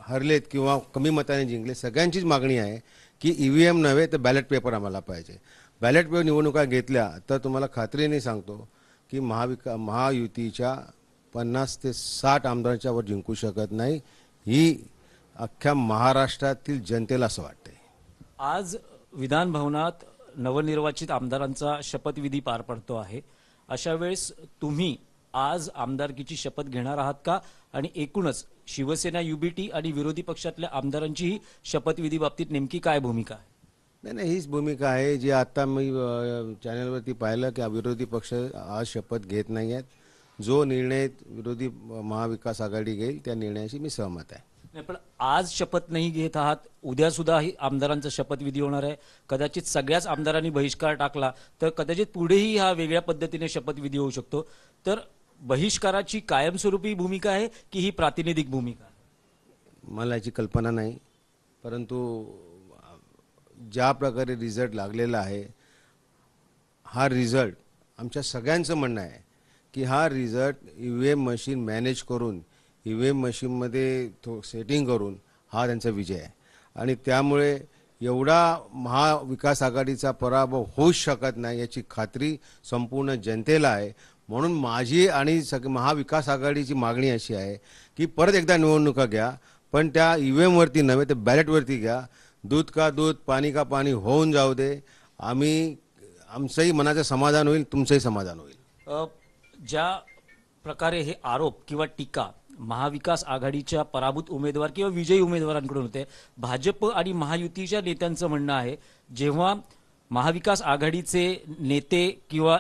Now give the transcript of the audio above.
हरलेत किंवा कमी मताने जिंकले, सगळ्यांचीच मागणी आहे की ईव्हीएम नव्हे तर बॅलेट पेपर आम्हाला पाहिजे. बॅलेट पेपर निवडणुका घेतल्या तर तुम्हाला खात्रीने सांगतो की महायुतीच्या 50 ते 60 आमदारांच्या वर जिंकू शकत नाही. ही अख्ख्या महाराष्ट्रातील जनतेला असं वाटतंय. आज विधान भवनात नवनिर्वाचित आमदारांचा शपथविधी पार पडतो आहे. अशा वेळेस तुम्ही आज आमदारकीची शपथ घेणार आहात का? आणि एकूणच शिवसेना, युबीटी आणि विरोधी पक्षातल्या आमदारांचीही शपथविधी बाबतीत नेमकी काय भूमिका आहे? नाही नाही, हीच भूमिका आहे जी आता मी चॅनलवरती पाहिलं की विरोधी पक्ष आज शपथ घेत नाही आहेत. जो निर्णय विरोधी महाविकास आघाडी घेईल त्या निर्णयाशी मी सहमत आहे. नाही, पण आज शपथ नाही घेत आहात, उद्या सुद्धा ही आमदारांचा शपथविधी होणार आहे. कदाचित सगळ्याच आमदारांनी बहिष्कार टाकला तर कदाचित पुढेही हा वेगळ्या पद्धतीने शपथविधी होऊ शकतो. तर बहिष्काराची कायमस्वरूपी भूमिका आहे की ही प्रातिनिधिक भूमिका आहे? मला याची कल्पना नाही, परंतु ज्या प्रकारे रिझल्ट लागलेला आहे, हा रिझल्ट आमच्या सगळ्यांचं म्हणणं आहे की हा रिझल्ट ईव्हीएम मशीन मॅनेज करून ईव्हीएम मशीनमध्ये सेटिंग करून हा त्यांचा विजय आहे. आणि त्यामुळे एवढा महाविकास आघाडीचा पराभव होऊच शकत नाही याची खात्री संपूर्ण जनतेला आहे. म्हणून माझी आणि महाविकास आघाडीची मागणी अशी आहे की परत एकदा निवडणुका घ्या, पण त्या ईव्हीएमवरती नव्हे तर बॅलेटवरती घ्या. दूध का दूध, पाणी का पाणी होऊन जाऊ दे. आमचंही मनाचं समाधान होईल, तुमचंही समाधान होईल. ज्या प्रकारे हे आरोप किंवा टीका महाविकास आघाडीच्या पराभूत उमेदवार किंवा विजयी उमेदवारांकडून होते, भाजप आणि महायुतीच्या नेत्यांचं म्हणणं आहे जेव्हा महाविकास आघाडीचे नेते किंवा